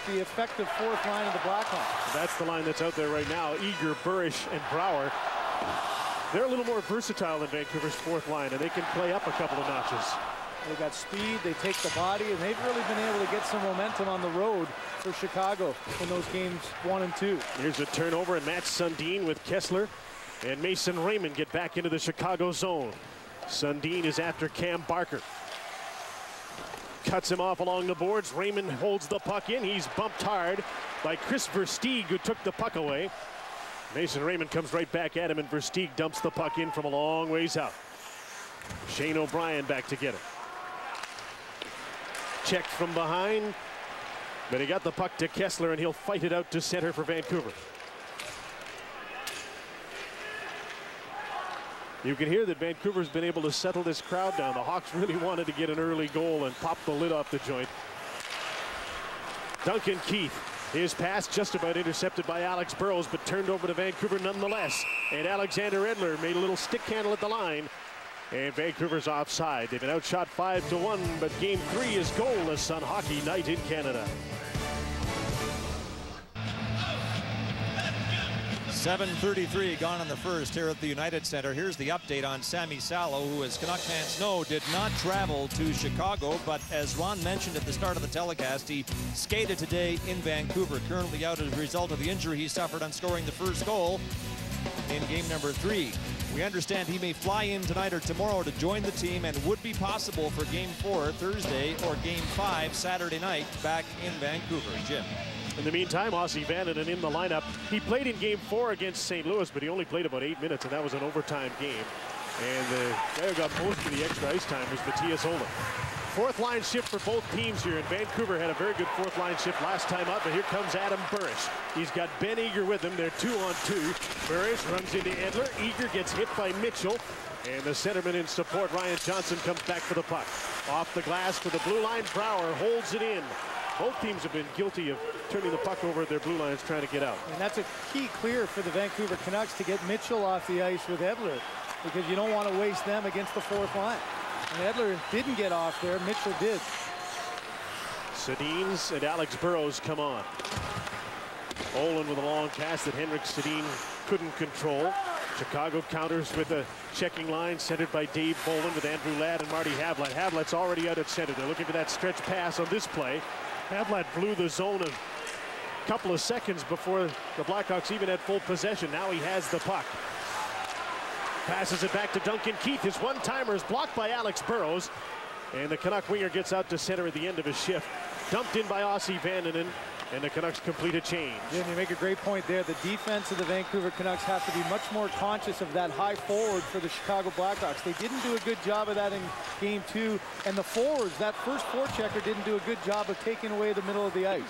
the effective fourth line of the Blackhawks. That's the line that's out there right now. Eager, Burish, and Brouwer. They're a little more versatile than Vancouver's fourth line, and they can play up a couple of notches. They got speed, they take the body, and they've really been able to get some momentum on the road for Chicago in those games 1 and 2. Here's a turnover, and Mats Sundin with Kessler and Mason Raymond get back into the Chicago zone. Sundin is after Cam Barker. Cuts him off along the boards. Raymond holds the puck in. He's bumped hard by Chris Versteeg, who took the puck away. Mason Raymond comes right back at him, and Versteeg dumps the puck in from a long ways out. Shane O'Brien back to get it. Checked from behind, but he got the puck to Kessler, and he'll fight it out to center for Vancouver. You can hear that Vancouver's been able to settle this crowd down. The Hawks really wanted to get an early goal and pop the lid off the joint. Duncan Keith, his pass just about intercepted by Alex Burrows, but turned over to Vancouver nonetheless. And Alexander Edler made a little stick handle at the line. And Vancouver's offside. They've been outshot 5-1, but game 3 is goalless on Hockey Night in Canada. 7:33 gone in the first here at the United Center. Here's the update on Sammy Salo, who, as Canuck fans know, did not travel to Chicago, but as Ron mentioned at the start of the telecast, he skated today in Vancouver, currently out as a result of the injury he suffered on scoring the first goal in game number 3. We understand he may fly in tonight or tomorrow to join the team and would be possible for game 4 Thursday or game 5 Saturday night back in Vancouver. Jim. In the meantime, Ossi Vananen in the lineup. He played in game 4 against St. Louis, but he only played about 8 minutes, and that was an overtime game. And the guy who got most of the extra ice time was Matthias Ohlund. Fourth line shift for both teams here, and Vancouver had a very good fourth line shift last time up, but here comes Adam Burish. He's got Ben Eager with him. They're 2-on-2. Burish runs into Edler. Eager gets hit by Mitchell, and the centerman in support, Ryan Johnson, comes back for the puck. Off the glass to the blue line. Brouwer holds it in. Both teams have been guilty of turning the puck over at their blue lines trying to get out. And that's a key clear for the Vancouver Canucks to get Mitchell off the ice with Edler, because you don't want to waste them against the fourth line. And Edler didn't get off there. Mitchell did. Sedins and Alex Burrows come on. Ohlund with a long pass that Henrik Sedin couldn't control. Chicago counters with a checking line centered by Dave Bolin with Andrew Ladd and Marty Havlat. Havlat's already out at center. They're looking for that stretch pass on this play. Havlat blew the zone a couple of seconds before the Blackhawks even had full possession. Now he has the puck. Passes it back to Duncan Keith. His one-timer is blocked by Alex Burrows. And the Canuck winger gets out to center at the end of his shift. Dumped in by Ossi Vananen. And the Canucks complete a change. Jim, you make a great point there. The defense of the Vancouver Canucks have to be much more conscious of that high forward for the Chicago Blackhawks. They didn't do a good job of that in game 2. And the forwards, that first forechecker, didn't do a good job of taking away the middle of the ice.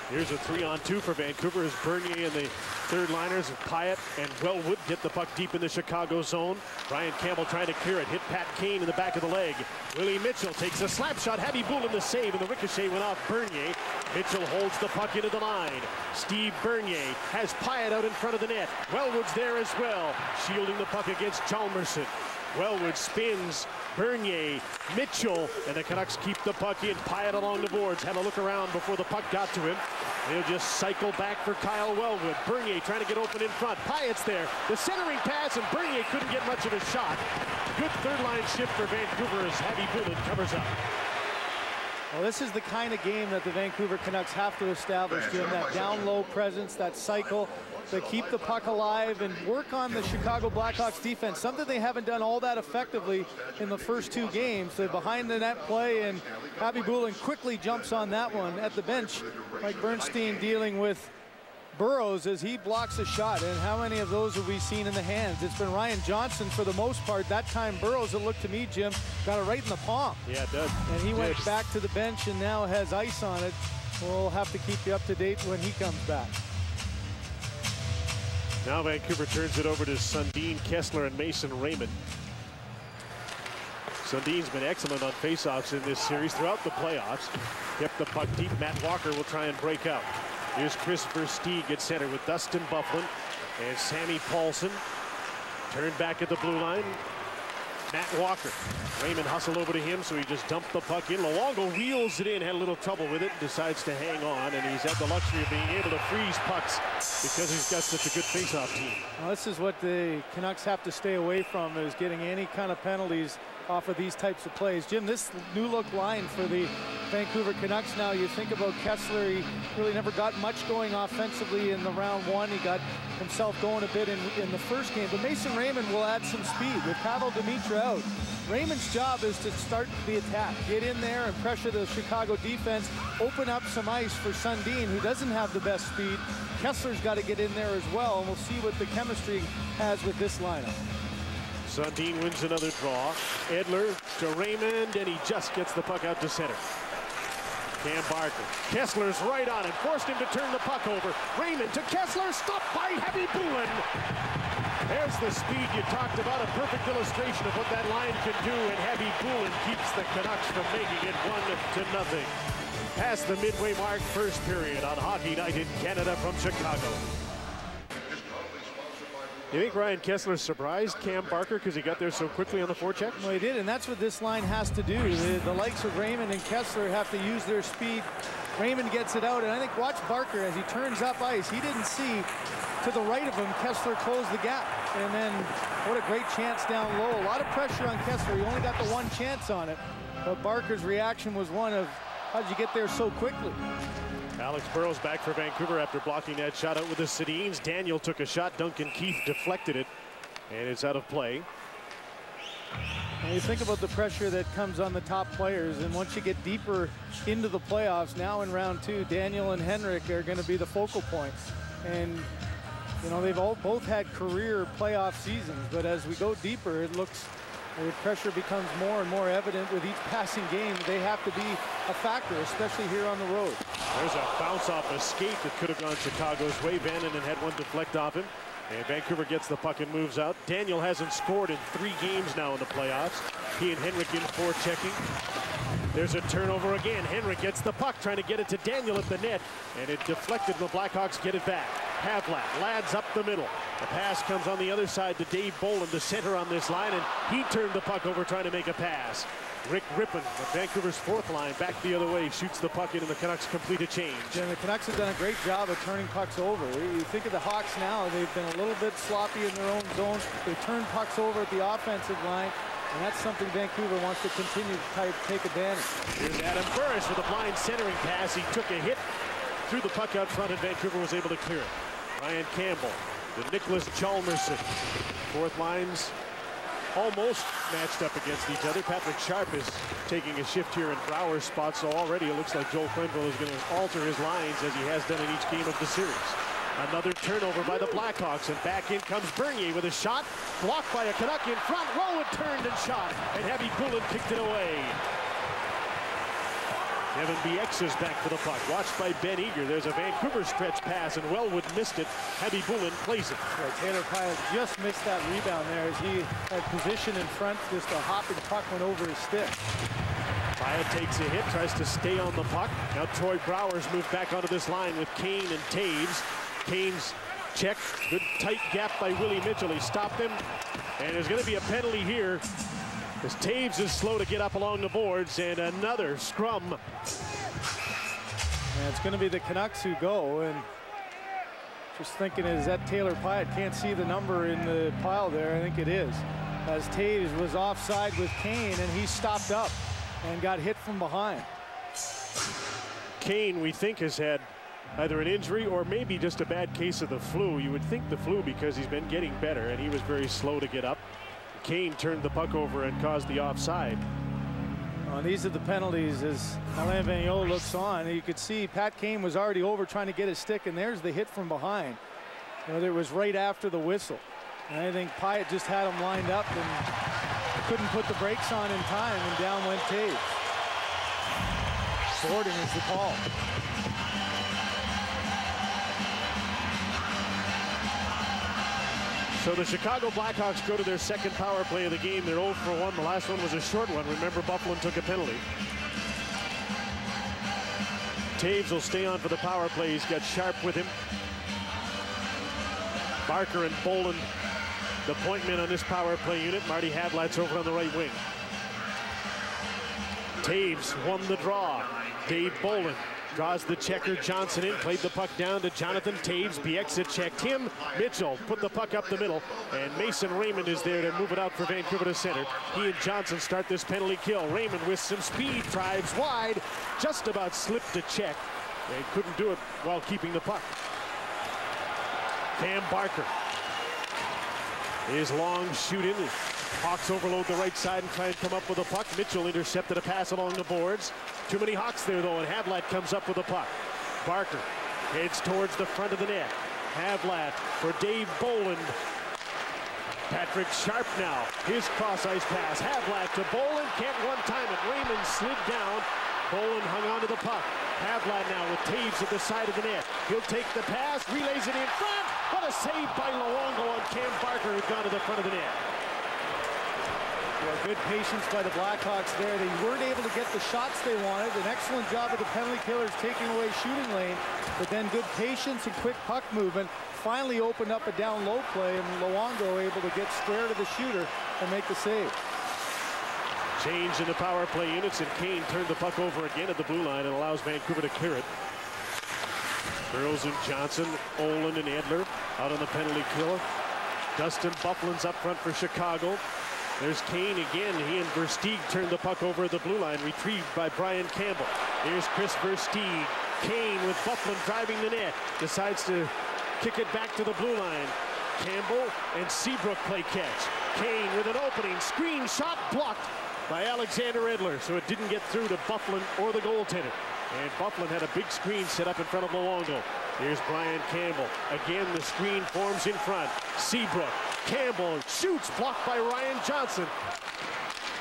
Here's a 3-on-2 for Vancouver as Bernier and the third liners, Pyatt and Wellwood, get the puck deep in the Chicago zone. Brian Campbell trying to clear it, hit Pat Kane in the back of the leg. Willie Mitchell takes a slap shot. Happy Boulin the save, and the ricochet went off Bernier. Mitchell holds the puck into the line. Steve Bernier has Pyatt out in front of the net. Wellwood's there as well, shielding the puck against Chalmerson. Wellwood spins, Bernier, Mitchell, and the Canucks keep the puck in. Pyatt along the boards, had a look around before the puck got to him. He'll just cycle back for Kyle Wellwood. Bernier trying to get open in front. Pyatt's there. The centering pass, and Bernier couldn't get much of a shot. Good third line shift for Vancouver as Happy Boulin covers up. Well, this is the kind of game that the Vancouver Canucks have to establish, Jim. That down-low presence, that cycle, to keep the puck alive and work on the Chicago Blackhawks defense, something they haven't done all that effectively in the first 2 games. The behind-the-net play, and Happy Boulin quickly jumps on that one at the bench. Mike Bernstein dealing with Burrows as he blocks a shot. And how many of those have we seen in the hands? It's been Ryan Johnson for the most part. That time Burrows, it looked to me, Jim, got it right in the palm. Yeah, it does. And he went back to the bench and now has ice on it. We'll have to keep you up to date when he comes back. Now Vancouver turns it over to Sundin, Kessler, and Mason Raymond. Sundin's been excellent on faceoffs in this series throughout the playoffs. Kept the puck deep. Matt Walker will try and break out. Here's Chris Versteeg at center with Dustin Byfuglien and Sammy Paulson. Turned back at the blue line. Matt Walker. Raymond hustled over to him, so he just dumped the puck in. Luongo reels it in, had a little trouble with it, decides to hang on, and he's had the luxury of being able to freeze pucks because he's got such a good faceoff team. Well, this is what the Canucks have to stay away from, is getting any kind of penalties off of these types of plays. Jim, this new look line for the Vancouver Canucks now, you think about Kessler, he really never got much going offensively in the round one. He got himself going a bit in the first game, but Mason Raymond will add some speed. With Pavel Demitra out, Raymond's job is to start the attack, get in there and pressure the Chicago defense, open up some ice for Sundin, who doesn't have the best speed. Kessler's got to get in there as well, and we'll see what the chemistry has with this lineup. Sundin wins another draw. Edler to Raymond, and he just gets the puck out to center. Cam Barker. Kessler's right on it, forced him to turn the puck over. Raymond to Kessler, stopped by Heavy Bulin. There's the speed you talked about, a perfect illustration of what that line can do, and Heavy Bulin keeps the Canucks from making it 1-0. Past the midway mark, first period on Hockey Night in Canada from Chicago. You think Ryan Kessler surprised Cam Barker because he got there so quickly on the forecheck? Well, he did, and that's what this line has to do. The likes of Raymond and Kessler have to use their speed. Raymond gets it out, and I think watch Barker as he turns up ice. He didn't see to the right of him Kessler close the gap, and then what a great chance down low. A lot of pressure on Kessler. He only got the one chance on it, but Barker's reaction was one of, how'd you get there so quickly? Alex Burrows back for Vancouver after blocking that shot out with the Sedins. Daniel took a shot. Duncan Keith deflected it, and it's out of play. And you think about the pressure that comes on the top players, and once you get deeper into the playoffs, now in round two, Daniel and Henrik are going to be the focal point. And you know, they've both had career playoff seasons, but as we go deeper, it looks the pressure becomes more and more evident with each passing game. They have to be a factor, especially here on the road. There's a bounce-off escape that could have gone Chicago's way. Vananen had one deflect off him. And Vancouver gets the puck and moves out. Daniel hasn't scored in 3 games now in the playoffs. He and Henrik in forechecking. There's a turnover again. Henrik gets the puck, trying to get it to Daniel at the net. And it deflected. The Blackhawks get it back. Havlat lads up the middle. The pass comes on the other side to Dave Bolland, the center on this line, and he turned the puck over trying to make a pass. Rick Rippon, Vancouver's 4th line, back the other way, shoots the puck in, and the Canucks complete a change. And the Canucks have done a great job of turning pucks over. You think of the Hawks now, they've been a little bit sloppy in their own zones. They turn pucks over at the offensive line, and that's something Vancouver wants to continue to take advantage. Here's Adam Burris with a blind centering pass. He took a hit, threw the puck out front, and Vancouver was able to clear it. Ryan Campbell to Nicholas Chalmerson. 4th lines almost matched up against each other. Patrick Sharp is taking a shift here in Brouwer's spot, so already it looks like Joel Quenneville is going to alter his lines as he has done in each game of the series. Another turnover by the Blackhawks, and back in comes Bernier with a shot, blocked by a Canuck in front. Wellwood turned and shot, and Heavy Bulin kicked it away. Kevin BX is back for the puck, watched by Ben Eager. There's a Vancouver stretch pass, and Wellwood missed it. Heavy Bulin plays it. Right, Taylor Pyatt just missed that rebound there as he had position in front. Just a hopping puck went over his stick. Pyatt takes a hit, tries to stay on the puck. Now Troy Brouwer's moved back onto this line with Kane and Taves. Kane's check, good tight gap by Willie Mitchell. He stopped him, and there's going to be a penalty here, as Taves is slow to get up along the boards, and another scrum. And it's going to be the Canucks who go, and just thinking, is that Taylor Pyatt? Can't see the number in the pile there. I think it is, as Taves was offside with Kane, and he stopped up and got hit from behind. Kane, we think, has had either an injury or maybe just a bad case of the flu. You would think the flu because he's been getting better, and he was very slow to get up. Kane turned the puck over and caused the offside. These are the penalties as Alain Vigneault looks on. You could see Pat Kane was already over trying to get his stick, and there's the hit from behind. Whether it was right after the whistle. And I think Pyatt just had him lined up and couldn't put the brakes on in time, and down went Taves. Boarding is the call. So the Chicago Blackhawks go to their 2nd power play of the game. They're 0 for 1. The last one was a short one. Remember, Buffalo took a penalty. Taves will stay on for the power play. He's got Sharp with him. Barker and Bolland The point man on this power play unit, Marty Havlat's over on the right wing. Taves won the draw. Dave Bolin draws the checker. Johnson in, played the puck down to Jonathan Taves. Bieksa checked him. Mitchell put the puck up the middle, and Mason Raymond is there to move it out for Vancouver to center. He and Johnson start this penalty kill. Raymond with some speed drives wide, just about slipped a check. They couldn't do it while keeping the puck. Cam Barker. His long shoot in. Hawks overload the right side and try and come up with a puck. Mitchell intercepted a pass along the boards. Too many Hawks there, though, and Havlat comes up with a puck. Barker heads towards the front of the net. Havlat for Dave Bolin. Patrick Sharp now. His cross-ice pass. Havlat to Bolin. Can't one-time it. Raymond slid down. Bolin hung onto the puck. Havlat now with Taves at the side of the net. He'll take the pass, relays it in front. What a save by Luongo on Cam Barker, who's gone to the front of the net. Well, good patience by the Blackhawks there. They weren't able to get the shots they wanted. An excellent job of the penalty killers taking away shooting lane, but then good patience and quick puck movement finally opened up a down low play, and Luongo able to get square to the shooter and make the save. Change in the power play units, and Kane turned the puck over again at the blue line and allows Vancouver to clear it. Burrows and Johnson, Olin and Edler out on the penalty kill. Dustin Byfuglien's up front for Chicago. There's Kane again. He and Versteeg turned the puck over at the blue line, retrieved by Brian Campbell. Here's Chris Versteeg. Kane with Byfuglien driving the net. Decides to kick it back to the blue line. Campbell and Seabrook play catch. Kane with an opening. Screen shot blocked by Alexander Edler, so it didn't get through to Byfuglien or the goaltender. And Byfuglien had a big screen set up in front of Luongo. Here's Brian Campbell. Again, the screen forms in front. Seabrook. Campbell shoots, blocked by Ryan Johnson.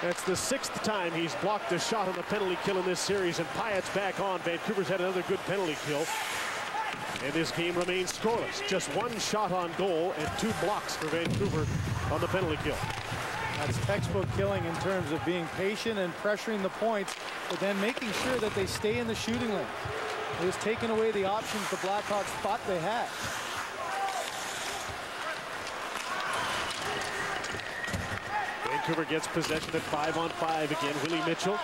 That's the 6th time he's blocked a shot on the penalty kill in this series, and Pyatt's back on. Vancouver's had another good penalty kill. And this game remains scoreless. Just 1 shot on goal and 2 blocks for Vancouver on the penalty kill. That's textbook killing in terms of being patient and pressuring the points, but then making sure that they stay in the shooting lane. It was taking away the options the Blackhawks thought they had. Vancouver gets possession at 5-on-5 again. Willie Mitchell